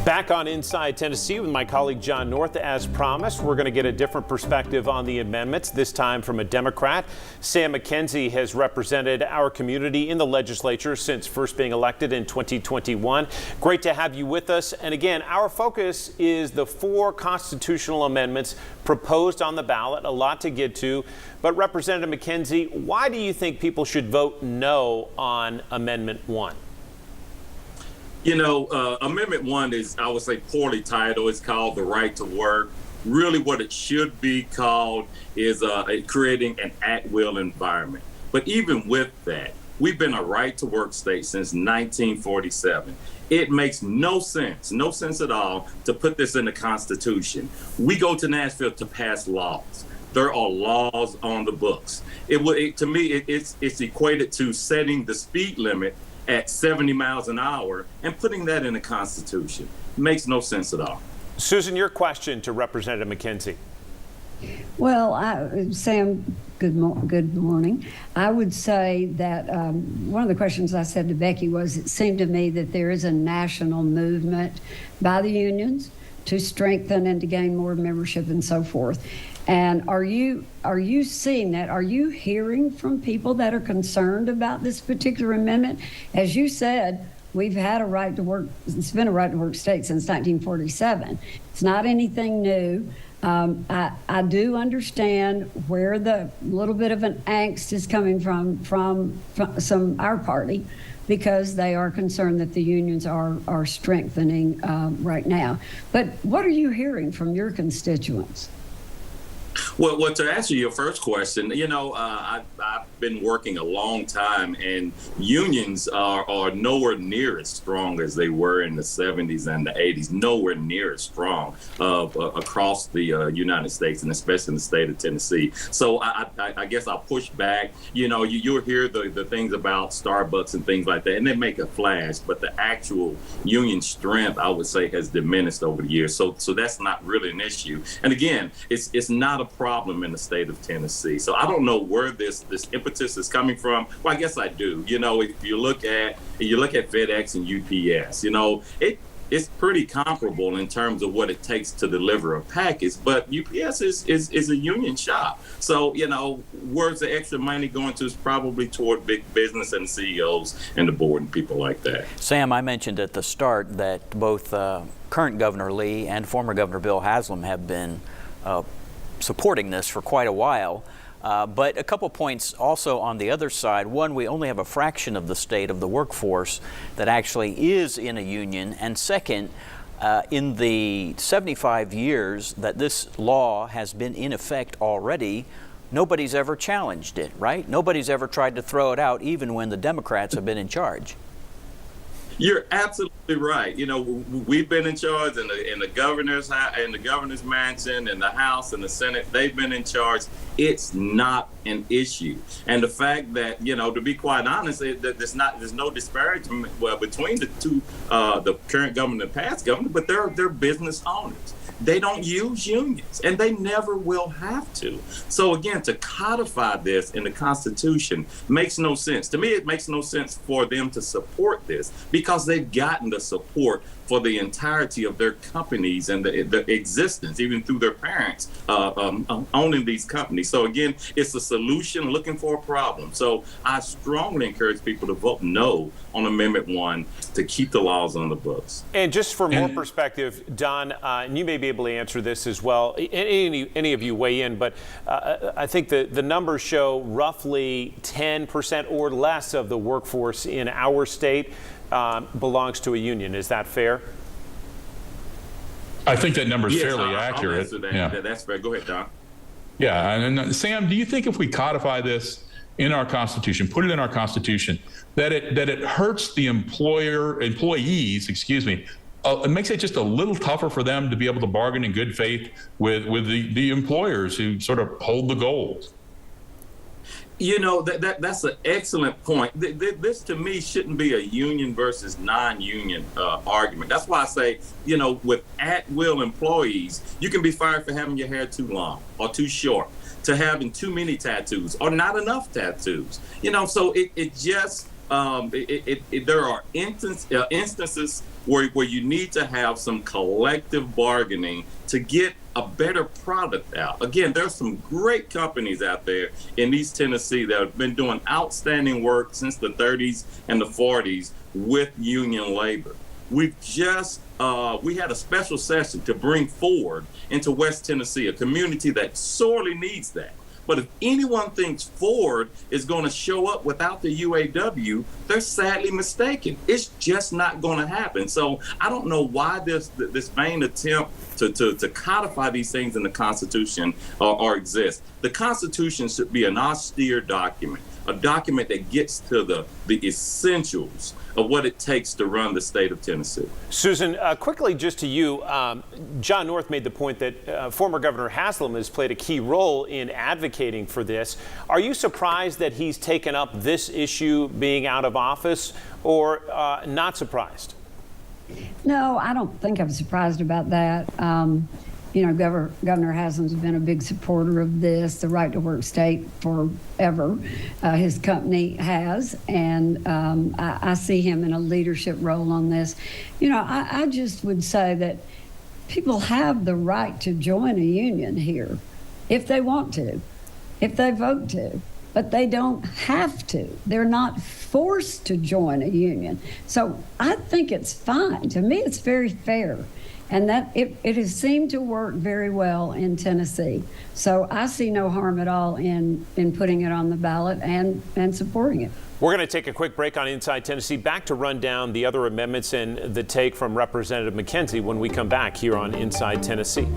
Back on Inside Tennessee with my colleague John North. As promised, we're going to get a different perspective on the amendments, this time from a Democrat. Sam McKenzie has represented our community in the legislature since first being elected in 2021. Great to have you with us. And again, our focus is the 4 constitutional amendments proposed on the ballot. A lot to get to. But Representative McKenzie, why do you think people should vote no on Amendment 1? You know, Amendment 1 is, I would say, poorly titled. It's called the right to work. Really what it should be called is creating an at-will environment. But even with that, we've been a right to work state since 1947. It makes no sense at all to put this in the Constitution. We go to Nashville to pass laws. There are laws on the books. To me, it's equated to setting the speed limit at 70 miles an hour and putting that in the Constitution. Makes no sense at all. Susan, your question to Representative McKenzie. Well, Sam, good morning. I would say that one of the questions I said to Becky was, it seemed to me that there is a national movement by the unions to strengthen and to gain more membership and so forth. And are you seeing that? Are you hearing from people that are concerned about this particular amendment? As you said, we've had a right to work. It's been a right to work state since 1947. It's not anything new. I do understand where the little bit of an angst is coming from our party, because they are concerned that the unions are strengthening right now. But what are you hearing from your constituents? Well, to answer your first question, you know, I've been working a long time, and unions are nowhere near as strong as they were in the 70s and the 80s, nowhere near as strong across the United States, and especially in the state of Tennessee. So I guess I'll push back. You know, you'll hear the things about Starbucks and things like that, and they make a flash, but the actual union strength, I would say, has diminished over the years. So that's not really an issue. And again, it's not a problem in the state of Tennessee. So I don't know where this impetus is coming from. Well, I guess I do. You know, if you look at FedEx and UPS, you know, it's pretty comparable in terms of what it takes to deliver a package, but UPS is a union shop. So, you know, where's the extra money going to is probably toward big business and CEOs and the board and people like that. Sam, I mentioned at the start that both current Governor Lee and former Governor Bill Haslam have been supporting this for quite a while. But a couple points also on the other side. One, we only have a fraction of the state of the workforce that actually is in a union. And second, in the 75 years that this law has been in effect already, nobody's ever challenged it, right? Nobody's ever tried to throw it out, even when the Democrats have been in charge. You're absolutely right. You know, we've been in charge, in the governor's mansion, in the House, and the Senate. They've been in charge. It's not an issue. And the fact that, you know, to be quite honest, there's no disparagement between the two, the current government and past government, but they're business owners. They don't use unions, and they never will have to. So again, to codify this in the Constitution makes no sense. To me, it makes no sense for them to support this, because they've gotten the support for the entirety of their companies and the existence, even through their parents owning these companies. So again, it's a solution looking for a problem. So I strongly encourage people to vote no on Amendment 1 to keep the laws on the books. And just for more perspective, Don, and you may be able to answer this as well, any of you weigh in, but I think the numbers show roughly 10% or less of the workforce in our state belongs to a union. Is that fair? I think that number is Yes, fairly I'll accurate. answer that. Yeah. That's fair. Go ahead, Don. Yeah, and Sam, do you think if we codify this in our Constitution, put it in our Constitution, that it hurts the employees, it makes it just a little tougher for them to be able to bargain in good faith with the employers who sort of hold the gold? You know, that's an excellent point. This, to me, shouldn't be a union versus non-union argument. That's why I say, you know, with at-will employees, you can be fired for having your hair too long or too short, to having too many tattoos or not enough tattoos. You know, so there are instances where you need to have some collective bargaining to get a better product out. Again, there's some great companies out there in East Tennessee that have been doing outstanding work since the 30s and the 40s with union labor. We've just we had a special session to bring Ford into West Tennessee, a community that sorely needs that. But if anyone thinks Ford is going to show up without the UAW, they're sadly mistaken. It's just not going to happen. So I don't know why this vain attempt to codify these things in the Constitution or exist. The Constitution should be an austere document, a document that gets to the essentials of what it takes to run the state of Tennessee. Susan, quickly just to you, John North made the point that former Governor Haslam has played a key role in advocating for this. Are you surprised that he's taken up this issue being out of office, or not surprised? No, I don't think I'm surprised about that. Governor Haslam's been a big supporter of this, the right to work state, forever. His company has, and I see him in a leadership role on this. I just would say that people have the right to join a union here if they want to, if they vote to, but they don't have to. They're not forced to join a union. So I think it's fine. To me, it's very fair. And that it has seemed to work very well in Tennessee. So I see no harm at all in putting it on the ballot and supporting it. We're going to take a quick break on Inside Tennessee, back to run down the other amendments and the take from Representative McKenzie when we come back here on Inside Tennessee.